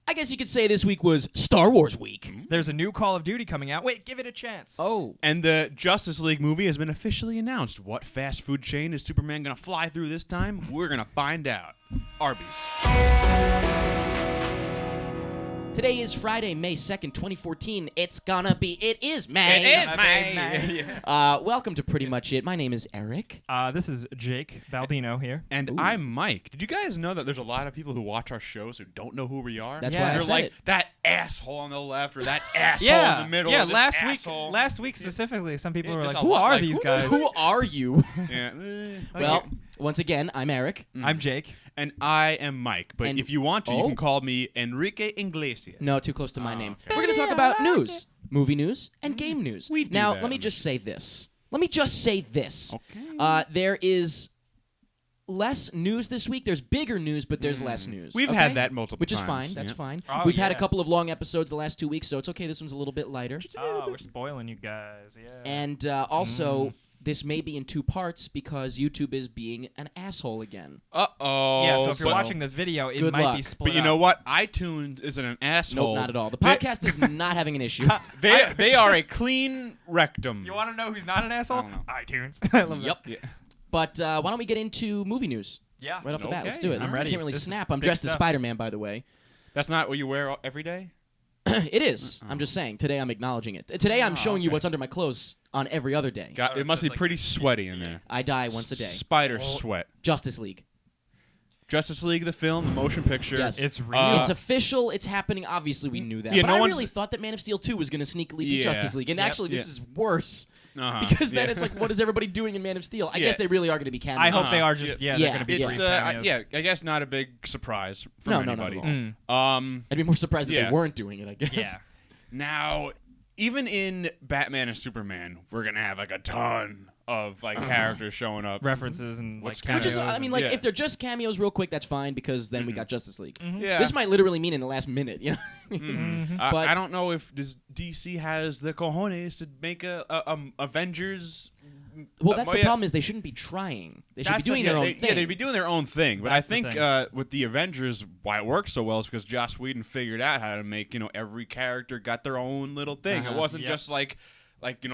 I guess you could say this week was Star Wars week. There's a new Call of Duty coming out. Wait, give it a chance. Oh. And the Justice League movie has been officially announced. What fast food chain is Superman going to fly through this time? We're going to find out. Arby's. Today is Friday, May 2nd, 2014. It is May. It is May. Welcome to Pretty Much It. My name is Eric. This is Jake Baldino here. And Ooh. I'm Mike. Did you guys know that there's a lot of people who watch our shows who don't know who we are? That's Yeah. why I They're said like, it. that asshole on the left or that asshole Yeah, in the middle. yeah. or this Last week specifically, some people were There's like, a "Who lot are like, these who- guys?" Who are you? Yeah. Well, once again, I'm Eric. I'm Jake. And I am Mike. But And- if you want to, you Oh. can call me Enrique Iglesias. No, too close to my name. okay. We're going to talk about news, movie news, and game news. We do now, that let me on just this say this. Okay. There is less news this week. There's bigger news, but there's less news. We've okay? had that multiple Which is times. fine. That's yeah. fine. Oh, We've had a yeah. couple of long episodes the last 2 weeks, so it's okay. This one's a little bit lighter. Oh, we're spoiling you guys. Yeah. And also, this may be in two parts because YouTube is being an asshole again. Uh-oh. yeah. So if you're But- watching the video, it Good might luck. be split. But you know up. what? iTunes isn't an asshole. Nope, not at all. The They- podcast is not having an issue. They are a clean rectum. You want to know who's not an asshole? I don't know. iTunes. I love Yep. that. Yeah. But why don't we get into movie news Yeah. right off the bat? Let's Okay. do it. I'm I ready. can't really This is snap. I'm big dressed as stuff. Spider-Man, by the way. That's not what you wear every day? It is. I'm just saying. Today I'm acknowledging it. Today I'm showing you okay. what's under my clothes on every other day. God, Oh, it must so be it's like- pretty sweaty in there. I die once a day. Spider sweat. Justice League. Justice League, the film, the motion picture. Yes. It's real. It's official. It's happening. Obviously, we knew that. Yeah, but no I one's- really thought that Man of Steel 2 was going to sneakily beat Yeah. Justice League. And Yep. actually, this Yeah. is worse. Uh-huh. Because then Yeah. it's like, what is everybody doing in Man of Steel? I Yeah. guess they really are going to be cameos. I hope Uh-huh. they are just. Yeah. Yeah. They're Yeah. going to be It's brief cameos. I guess not a big surprise for No, not anybody. at all. Mm. I'd be more surprised if Yeah. they weren't doing it, I guess. Yeah. Now, even in Batman and Superman, we're gonna have like a ton of like characters showing up. References and What's like kinda- Which is, cameos I mean, and- like, Yeah. if they're just cameos real quick, that's fine because then we got Justice League. Yeah. This might literally mean in the last minute, you know? But- I don't know if DC has the cojones to make a Avengers. Well, that's the yeah. problem is they shouldn't be trying. They should be That's the- doing Yeah, their own they, thing. yeah, they'd be doing their own thing. But That's I the think thing. with the Avengers, why it works so well is because Joss Whedon figured out how to make every character got their own little thing. It Uh-huh. wasn't Yep. just like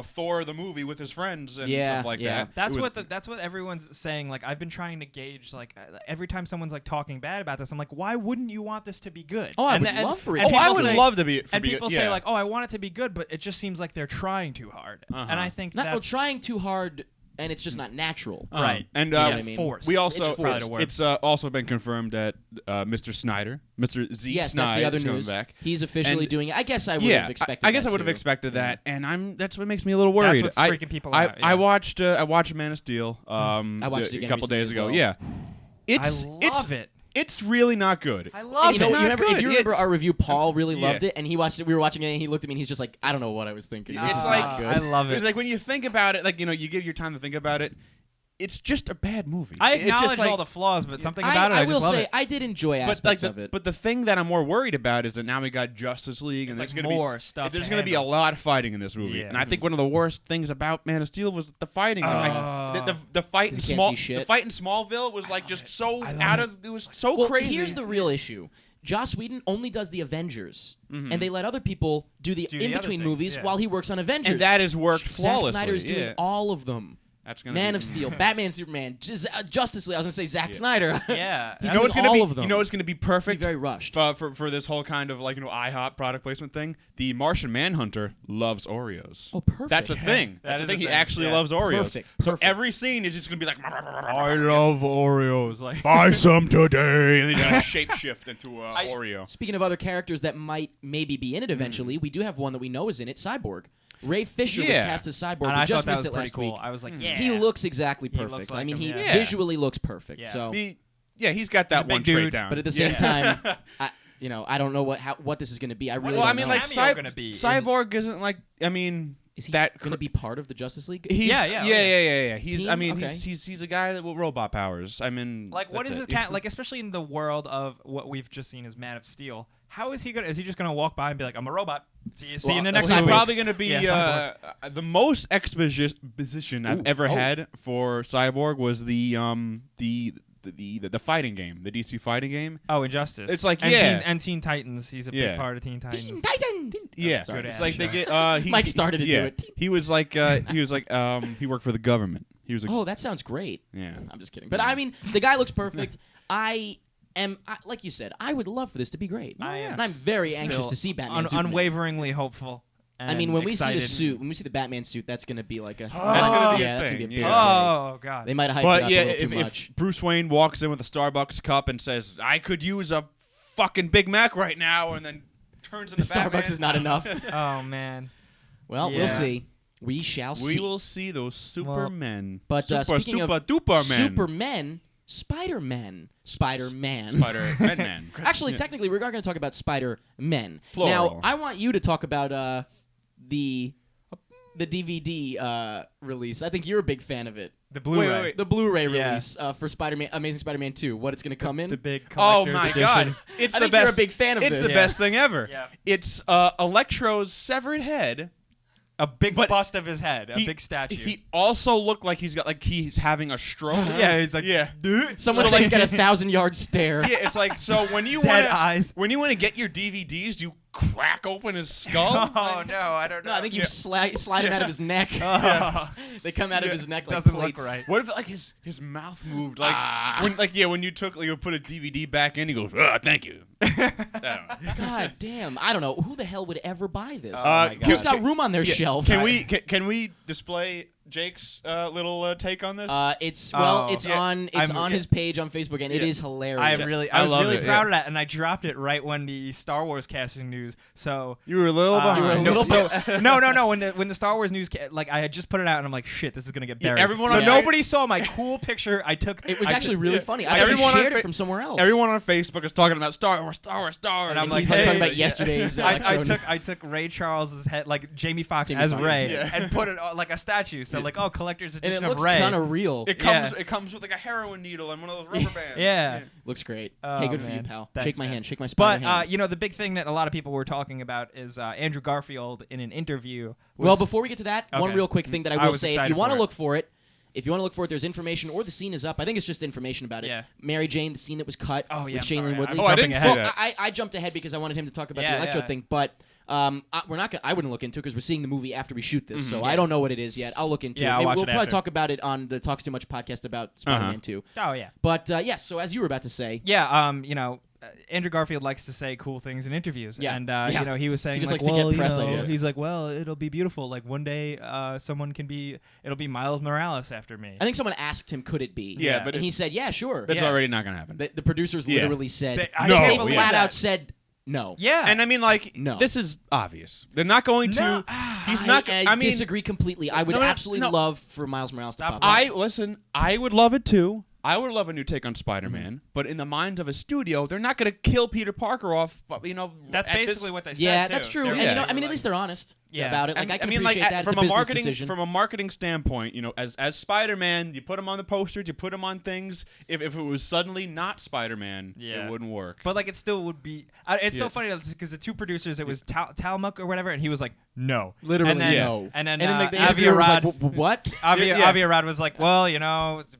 Thor the movie with his friends and Yeah, stuff like yeah. that. That's It was- that's what everyone's saying. Like I've been trying to gauge. Like every time someone's like talking bad about this, I'm like, why wouldn't you want this to be good? Oh, I And would the- love for it and to Oh, I people would say- love to be. And people yeah. say like, oh, I want it to be good, but it just seems like they're trying too hard. Uh-huh. And I think Not well, that's trying too hard, and it's just not natural. right. And You know what I mean? force. we also It's forced. it's also been confirmed that Mr. Snyder, Mr. Z Yes, Snyder, that's the other is coming news. back. He's officially And- doing it. I guess I would Yeah, have expected. I guess that I would have too. expected Yeah. that, and that's what makes me a little worried. That's what's freaking people out, yeah. I watched Man of Steel. I watched it a again couple recently days as ago. well. Yeah, I it's love it. It's really not good. I And love you know, it. not you remember, if good. you remember It's- our review, Paul really Yeah. loved it, and he watched it. We were watching it, and he looked at me, and he's just like, "I don't know what I was thinking. This It's is like- not good." I love It's it. like when you think about it, you give your time to think about it. It's just a bad movie. I It's just acknowledge like- all the flaws, but something about it, I I will just love say it. I did enjoy But aspects of it. but the thing that I'm more worried about is that now we got Justice League, and It's there's like gonna more be stuff There's to gonna be a handle. lot of fighting in this movie, Yeah. and I think one of the worst things about Man of Steel was the fighting. The fight in 'Cause you can't see the shit. fight in Smallville was like just so I love out it. of. It was so Well, crazy. here's the real issue. Joss Whedon only does the Avengers, and they let other people do the Do the other in-between things, movies yeah. while he works on Avengers. and that has worked Zack flawlessly. Snyder's doing yeah. all of them. That's gonna Man be, of Steel, Batman, Superman, Justice League. I was gonna say Zack Yeah. Snyder. Yeah. He's You know doing what's gonna all be? of them. You know what's gonna be It's gonna perfect be very rushed. for this whole kind of IHOP product placement thing? The Martian Manhunter loves Oreos. Oh, perfect. That's a thing. That That's is a thing. a He thing, actually yeah. loves Oreos. Perfect, So perfect. every scene is just gonna be like, I love Oreos. Like buy some today, and then you gotta shapeshift into Oreo. Speaking of other characters that might maybe be in it eventually, we do have one that we know is in it, Cyborg. Ray Fisher was Yeah. cast as Cyborg. and We I just thought that missed was it pretty last cool. week. I was like, yeah. He looks exactly He perfect. looks like I mean, him, he yeah. visually looks perfect. Yeah. So, He's got that He's a big one trait dude, down. but at the same time, I don't know what this is going to be. I really well, I don't mean, know. like cameo gonna be in- Cyborg isn't like. I mean, is he that going to be part of the Justice League? He's, Yeah. He's. Team? I mean, Okay. he's a guy with robot powers. I mean, Like, what that's is it. his cat? Like, especially in the world of what we've just seen as Man of Steel. How is he gonna? Is he just gonna walk by and be like, "I'm a robot"? See you in the Well, next He's Cyborg. movie. probably going to be Yeah, the most exposition I've Ooh, ever oh. had for Cyborg was the the fighting game, the DC fighting game. Oh, Injustice. It's like, and yeah. and Teen Titans. He's a big part of Teen Titans. Titans. Yeah, Sorry. it's like they get. Mike started to do it. He was like he worked for the government. He was. Oh, that sounds great. Yeah. I'm just kidding. But I mean, the guy looks perfect. Like you said, I would love for this to be great. I am. And I'm very anxious Still to see Batman. Superman. Unwaveringly hopeful. I mean, when excited. we see the suit, when we see the Batman suit, that's going to be like a. That's gonna be a that's thing, gonna be a yeah. big Oh God. They might have hyped But it up yeah, a little too if much. Bruce Wayne walks in with a Starbucks cup and says, "I could use a fucking Big Mac right now," and then turns into Starbucks Batman. is not enough. Oh man. Well, Yeah. we'll see. We shall see. We will see those Supermen. But speaking super of duper men. Supermen, Spider-Man. Spider-Man. Spider-Man. Actually, technically, we're going to talk about Spider-Men. Plural. Now, I want you to talk about the DVD release. I think you're a big fan of it. The Blu-ray. wait. The Blu-ray Yeah. release for Spider-Man, Amazing Spider-Man 2. What it's going to come in? The big. Oh collector's my edition. god! It's I the think best. you're a big fan of it's this. the best thing ever. Yeah. It's Electro's severed head. A big But bust of his head. A He- big statue. He also looked like he's having a stroke. yeah. He's like. Yeah. Someone said he's got a 1,000-yard stare. Yeah, it's like so when you Dead want eyes. when you want to get your DVDs, do you crack open his skull? Oh no, I don't know. No, I think you slide him out of his neck. Oh. They come out of his neck like Doesn't plates. look right. What if like his mouth moved like when you took you put a DVD back in, he goes, thank you. I don't know. God damn. I don't know. Who the hell would ever buy this? Oh my God. Who's got room on their Yeah, shelf? Can we display Jake's little take on this? It's Oh. it's Yeah. on his page on Facebook, and it Yeah. is hilarious. I I was love really it, proud yeah. of that, and I dropped it right when the Star Wars casting news. So you were a little behind. little no. When the Star Wars news, I had just put it out, and I'm like, shit, this is gonna get Yeah, buried. everyone so on- nobody saw my cool picture I took. It was I actually took- really yeah. funny. I actually Everyone on shared it Fa- from somewhere else. Everyone on Facebook is talking about Star Wars, And I'm And like, he's like hey, talking about yesterday's I took Ray Charles's head, like Jamie Foxx Jamie as Foxx's Ray, head. and put it like a statue. So like, collector's and edition it looks of Ray. kind of real. It comes with like a heroin needle and one of those rubber bands. Yeah. Looks great. Oh, Hey, good for you, man. pal. Thanks, Shake my man. hand. Shake my spider But hand. the big thing that a lot of people were talking about is Andrew Garfield in an interview. Well, before we get to that, one Okay. real quick thing that I I will was say: if excited you want for to it. look for it, there's information or the scene is up. I think it's just information about it. Yeah. Mary Jane, the scene that was cut Oh, yeah, with I'm Shailene sorry. Woodley. I'm I jumping didn't ahead. see Well, that. I jumped ahead because I wanted him to talk about Yeah, the Electro yeah. thing, but we're not. I wouldn't look into it because we're seeing the movie after we shoot this, so yeah. I don't know what it is yet. I'll look into Yeah, it. I'll Maybe watch we'll it probably after. talk about it on the Talks Too Much podcast about Spider-Man 2. Oh yeah. But yes, so as you were about to say, Yeah, Andrew Garfield likes to say cool things in interviews, Yeah. and Yeah. he was saying just like, likes to get well, press you know, ideas. he's like, well, it'll be beautiful. Like one day, it'll be Miles Morales after me. I think someone asked him, "Could it be?" Yeah, but and he said, "Yeah, sure." That's Yeah. already not gonna happen. The producers Yeah. literally said, I No, they can't believe flat that. out said no. Yeah, And I mean, like, No. this is obvious. They're not going to. No. He's not. I mean, disagree completely. I would No, no, absolutely no. love for Miles Morales to Stop pop up. Listen. I would love it too. I would love a new take on Spider-Man, but in the minds of a studio, they're not going to kill Peter Parker off. But that's at this- basically what they said. Yeah, too. that's true. They're And Yeah. I mean, at least they're honest Yeah. about it. Like I can appreciate like, that. from it's a a business marketing decision. from a marketing standpoint, as Spider-Man, you put him on the posters, you put him on things. If it was suddenly not Spider-Man, Yeah. it wouldn't work. But like, it still would be. It's so Yeah. funny because the two producers, it was Talmuk or whatever, and he was like, no, Literally, and then, no. And then, the Avi interviewer was Arad, like, "What?" Yeah. Avi Arad was like, well,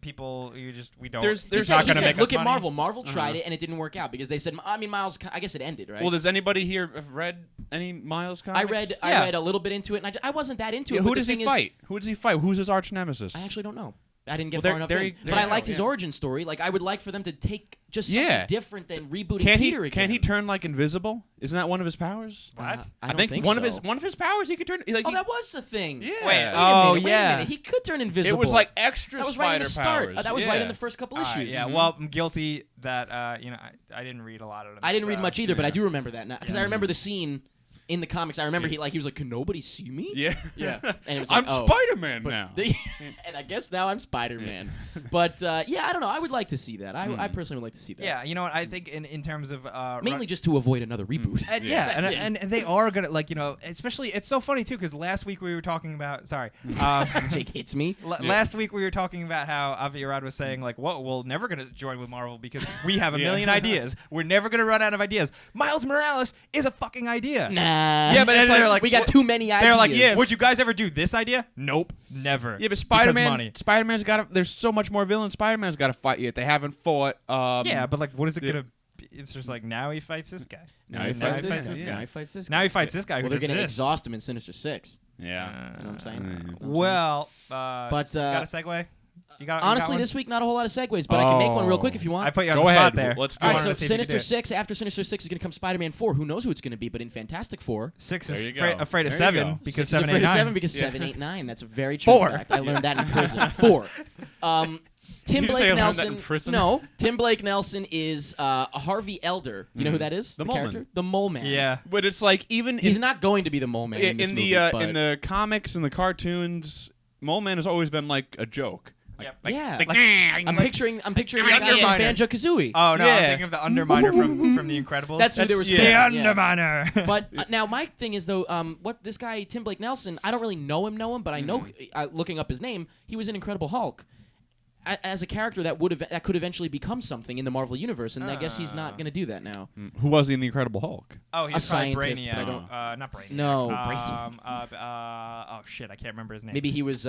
people, we don't. There's it's He not said, going to make look us at money. Marvel. Marvel tried it and it didn't work out because they said, I mean, Miles. I guess it ended, right? Well, does anybody here have read any Miles I comics? read Yeah. a little bit into it, and I wasn't that into Yeah, it. who but does the he thing fight? Who does he fight? Who's his arch nemesis? I actually don't know. I didn't get Well, far enough there in. you- But there I you liked go, his yeah. origin story. Like, I would like for them to take just Yeah. something different than rebooting Can Peter again. he turn like invisible? Isn't that one of his powers? What? I don't think, think one so. of his powers he could turn. Like, Oh, that was the thing. yeah. Wait, Wait a Oh, minute, yeah. He could turn invisible. It was like extra that was right in spider the start. powers. That was right in Yeah. the first couple All right, issues. yeah, well, I'm guilty that I didn't read a lot of them. I didn't read so- much either, but I yeah. do remember that now because I Yeah. remember the scene in the comics. I remember he was like, "Can nobody see me?" Yeah. Yeah. And it was I'm like, oh. Spider-Man But now. and I guess now I'm Spider-Man. But yeah, I don't know. I would like to see that. I personally would like to see that. Yeah, you know what? I think in terms of Mainly just to avoid another reboot. And Yeah. yeah, That's and they are gonna especially it's so funny too because last week we were talking about Jake hits me. last week we were talking about how Avi Arad was saying like, "Well, we're never gonna join with Marvel because we have a million ideas. We're never gonna run out of ideas." Miles Morales is a fucking idea. Nah. Yeah, but it's they're like, like, we got too many ideas. They're like, yeah, would you guys ever do this idea? Nope, never. Yeah, but Because money. Spider-Man's got to. There's so much more villains. Spider-Man's got to fight yet. They haven't fought. Yeah, but like, what is it the- gonna? It's just like now he fights this guy. Now he fights this guy. Now he fights this guy. Now he fights this guy. Well, who they're does going to this. exhaust him in Sinister Six. Yeah. You know what I'm saying? Well, But, you got a segue? You got Honestly, one? this week, not a whole lot of segues, but I can make one real quick if you want. I put you on Go the ahead. spot there. Let's do All it. right, so Wanted to see if you could do Sinister it. 6, after Sinister 6 is going to come Spider-Man 4. Who knows who it's going to be, but in Fantastic Four, 6 There is you go. afraid of There you 7 go. because 6 is 7, 8, afraid of 9. 7 because 7, 8, 9. That's a very true 4. fact. I learned that in prison. 4. Tim Did you say Blake I learned that Nelson. in prison? No, Tim Blake Nelson is Harvey Elder. Do you know who that is? The Mole character? Man. The Mole Man. Yeah. But it's like even He's in, not going to be the Mole Man in this in movie, the but in the comics and the cartoons, Mole Man has always been like a joke. Yep. yeah. Like, I'm picturing the guy in Underminer. Banjo-Kazooie. Oh no, Yeah. I'm thinking of the Underminer from the Incredibles. That's who they were the spinning, yeah. Underminer. But now my thing is though, what this guy Tim Blake Nelson, I don't really know him, but I know looking up his name, he was in Incredible Hulk as a character that could eventually become something in the Marvel universe, and I guess he's not going to do that now. Who was he in the Incredible Hulk? Oh, he's probably scientist, Brainiac. but I don't- Not Brainiac. No, Oh shit, I can't remember his name. Maybe he was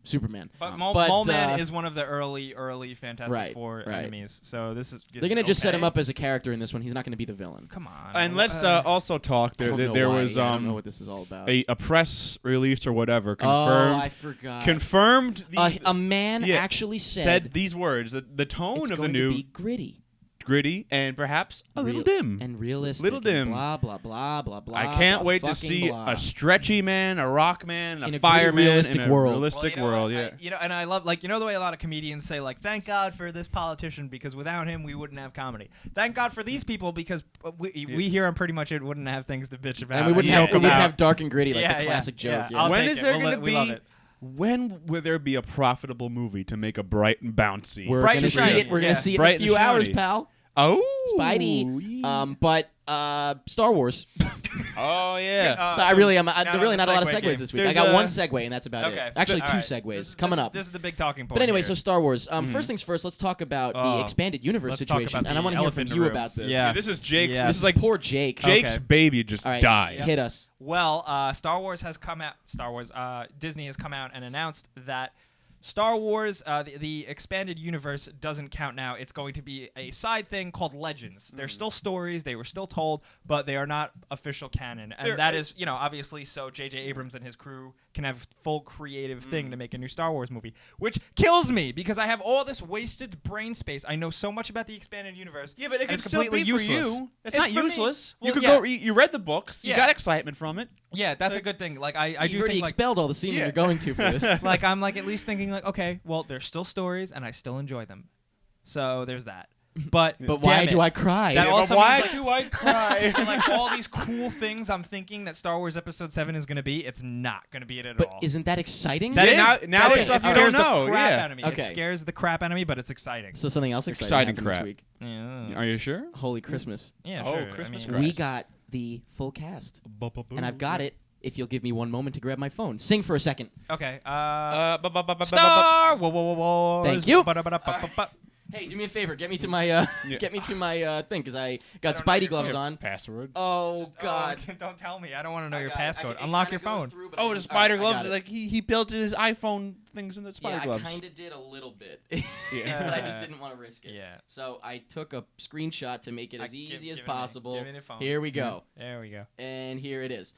Superman. But But, Mole Man uh, is one of the early Fantastic Right, Four right. enemies. So this is. They're going to just set him okay. up as a character in this one. He's not going to be the villain. Come on. And let's also talk. I There, don't there, know there why. was Yeah, I don't know what this is all about. a press release or whatever Oh, confirmed. I forgot. Confirmed. A man yeah, actually said these words. That the tone it's of the going new to be gritty. gritty and perhaps a little Real- dim. and realistic. Little and dim. blah blah blah blah blah. I can't blah, wait to fucking see blah. a stretchy man, a rock man, In a a gritty, fireman realistic in a world. realistic Well, you know world. what? Yeah. And I love the way a lot of comedians say thank God for this politician because without him we wouldn't have comedy. Thank God for these people because we here on Pretty Much It wouldn't have things to bitch about. And we wouldn't joke have about. dark and gritty like Yeah, the yeah, classic joke. yeah. Yeah. I'll When take is it. there We'll going to we love be? it. When will there be a profitable movie to make a bright and bouncy? We're Bright gonna and see shiny. it. We're Yeah. gonna see it in Bright a few and hours, shiny. pal. Oh, Spidey. yeah. But Star Wars. Oh yeah. So I really am. now There really the not a lot of segue segues game. this week. I There's got a- one segue, and that's about Okay. it. Actually, All two right. segues coming up. This is the big talking point. But anyway, here. so Star Wars. First things first, let's talk about the Oh. expanded universe Let's talk situation, about and I the want to hear elephant from in you the room. about this. Yeah. This is Jake's. Yes. This is like Poor Jake. Jake's Okay. baby just All right, died. hit us. Well, Star Wars has come out. Disney has come out and announced that Star Wars, the expanded universe, doesn't count now. It's going to be a side thing called Legends. They're still stories. They were still told, but they are not official canon. And They're- that is, obviously, so J.J. Abrams and his crew can have full creative thing to make a new Star Wars movie, which kills me because I have all this wasted brain space. I know so much about the expanded universe. Yeah, but it and could it's still completely be for useless. you. It's It's not for me. useless. Well, you could yeah. go. You read the books. You Yeah. got excitement from it. Yeah, that's a good thing. Like I You do already think like expelled all the semen Yeah. you're going to for this. like I'm like at least thinking like, okay, well, they're still stories and I still enjoy them. So there's that. But But why damn do it. I cry? That Yeah, also but why means, do I cry? and, like all these cool things I'm thinking that Star Wars Episode 7 is going to be, it's not going to be it at But all. isn't that exciting? That Yeah, is- now that it's is- stuff it you scares don't know, the crap yeah. out of me. Okay. It scares the crap out of me, but it's exciting. So something else exciting, Exciting happened this crap. week. Yeah. Are you sure? Holy Christmas. Yeah, Oh, sure. Christmas I mean, Christ. We got the full cast. And I've got it if you'll give me one moment to grab my phone. Sing for a second. Okay. Star. Star Wars. Thank you. Ba-da-ba-da-ba-ba-ba. Hey, do me a favor. Get me to my Yeah. thing because I got I don't know Spidey your gloves code. on. Password. Oh God. Don't tell me. I don't want to know I your got it. passcode. it Unlock kinda your goes phone. through, but I Oh, the just- spider I gloves. got it. Like he built his iPhone things in the spider Yeah, gloves. I kind of did a little bit, Yeah. but I just didn't want to risk it. Yeah. So I took a screenshot to make it as easy as give me- possible. give me the phone. Here we go, There we go. and here it is.